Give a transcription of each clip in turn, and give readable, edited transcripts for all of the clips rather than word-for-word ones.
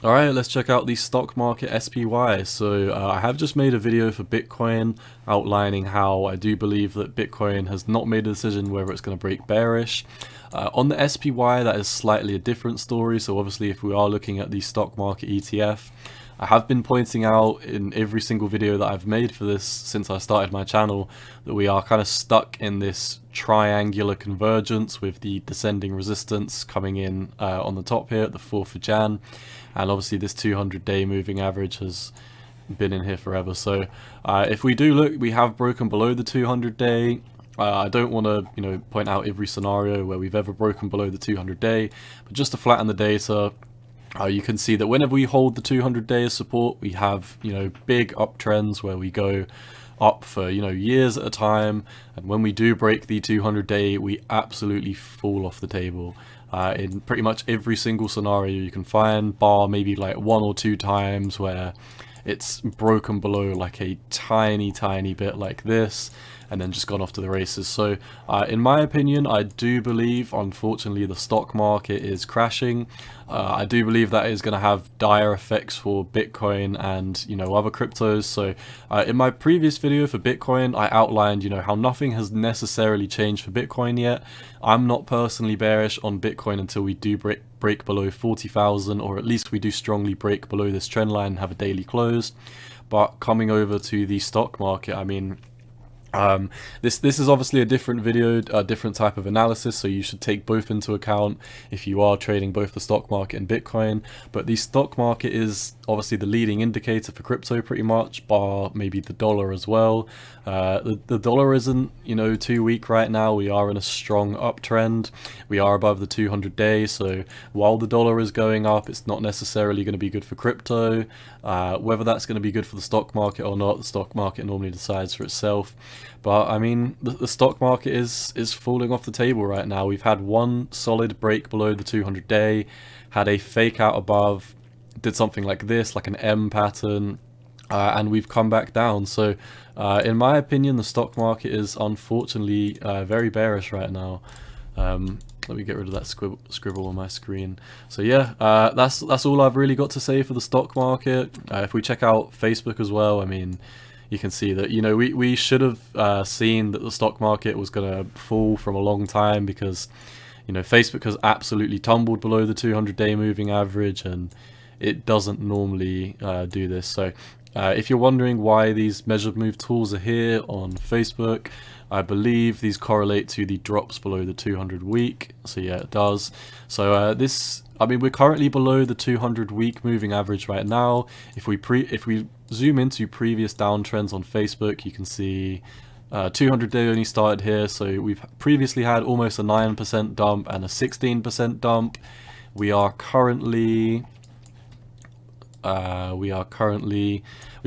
Alright, let's check out the stock market SPY. So I have just made a video for Bitcoin outlining how I do believe that Bitcoin has not made a decision whether it's going to break bearish. On the SPY, that is slightly a different story. So obviously if we are looking at the stock market ETF, I have been pointing out in every single video that I've made for this since I started my channel that we are kind of stuck in this triangular convergence with the descending resistance coming in on the top here at the 4th of Jan, and obviously this 200-day moving average has been in here forever. So if we do look, we have broken below the 200-day. I don't want to point out every scenario where we've ever broken below the 200-day, but just to flatten the data, you can see that whenever we hold the 200-day as support, we have big uptrends where we go up for years at a time, and when we do break the 200-day, we absolutely fall off the table. In pretty much every single scenario you can find, bar maybe like 1 or 2 times where it's broken below like a tiny bit like this and then just gone off to the races. So in my opinion, I do believe unfortunately the stock market is crashing. I do believe that is going to have dire effects for Bitcoin and other cryptos. So in my previous video for Bitcoin, I outlined how nothing has necessarily changed for Bitcoin yet. I'm not personally bearish on Bitcoin until we do break below 40,000, or at least we do strongly break below this trend line and have a daily close. But coming over to the stock market, I mean, this is obviously a different video, a different type of analysis, so you should take both into account if you are trading both the stock market and Bitcoin. But the stock market is obviously the leading indicator for crypto pretty much, bar maybe the dollar as well. The dollar isn't too weak right now. We are in a strong uptrend. We are above the 200-day, so while the dollar is going up, it's not necessarily going to be good for crypto. Whether that's going to be good for the stock market or not, the stock market normally decides for itself. But I mean, the stock market is falling off the table right now. We've had one solid break below the 200-day, had a fake out above, did something like this, like an M pattern, and we've come back down. So in my opinion, the stock market is unfortunately very bearish right now. Let me get rid of that scribble on my screen. So yeah, that's all I've really got to say for the stock market. If we check out Facebook as well, I mean, you can see that we should have seen that the stock market was going to fall from a long time, because Facebook has absolutely tumbled below the 200-day moving average, and it doesn't normally do this. So if you're wondering why these measured move tools are here on Facebook, I believe these correlate to the drops below the 200 week. So yeah, it does. So I mean, we're currently below the 200-week moving average right now. If we zoom into previous downtrends on Facebook, you can see 200-day only started here. So we've previously had almost a 9% dump and a 16% dump. We've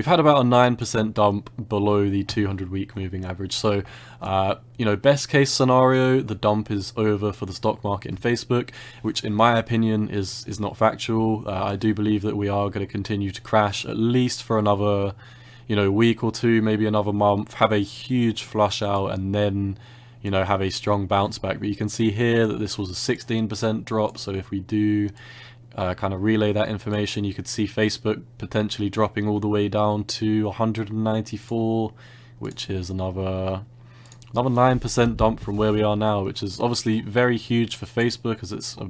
had about a 9% dump below the 200-week moving average. So, best case scenario, the dump is over for the stock market in Facebook, which in my opinion is not factual. I do believe that we are going to continue to crash at least for another, week or two, maybe another month, have a huge flush out, and then, have a strong bounce back. But you can see here that this was a 16% drop. So if we do kind of relay that information, you could see Facebook potentially dropping all the way down to 194, which is another 9% dump from where we are now, which is obviously very huge for Facebook, as it's a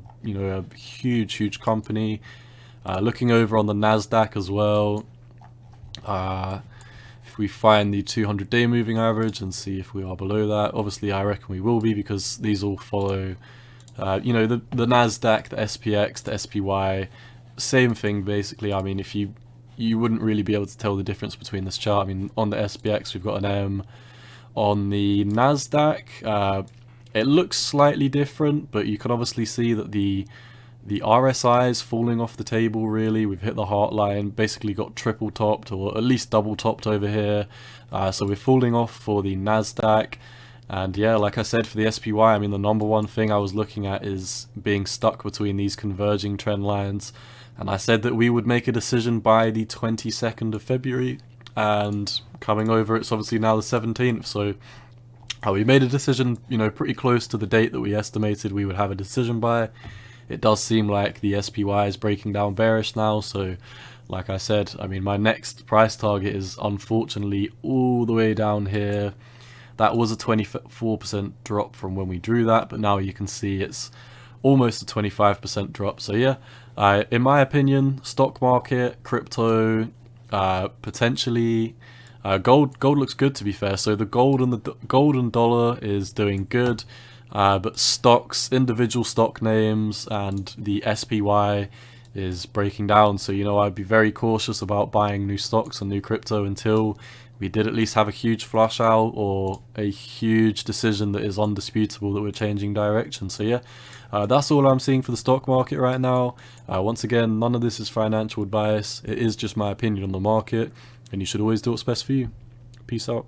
huge company. Looking over on the Nasdaq as well, if we find the 200-day moving average and see if we are below that, obviously I reckon we will be, because these all follow the Nasdaq, the SPX, the SPY, same thing basically. I mean, if you wouldn't really be able to tell the difference between this chart. I mean, on the SPX we've got an M. On the Nasdaq, it looks slightly different, but you can obviously see that the RSI is falling off the table really. We've hit the heart line, basically got triple topped, or at least double topped over here. So we're falling off for the Nasdaq. And yeah, like I said, for the SPY, I mean, the number one thing I was looking at is being stuck between these converging trend lines. And I said that we would make a decision by the 22nd of February. And coming over, it's obviously now the 17th. So we made a decision, pretty close to the date that we estimated we would have a decision by. it does seem like the SPY is breaking down bearish now. So like I said, I mean, my next price target is unfortunately all the way down here. That was a 24% drop from when we drew that, but now you can see it's almost a 25% drop. So yeah, in my opinion, stock market, crypto, potentially gold looks good, to be fair. So the gold and dollar is doing good, but stocks, individual stock names, and the SPY is breaking down. So, you know, I'd be very cautious about buying new stocks and new crypto until we did at least have a huge flush out or a huge decision that is undisputable that we're changing direction. So yeah, that's all I'm seeing for the stock market right now. Once again, none of this is financial advice. It is just my opinion on the market, and you should always do what's best for you. Peace out.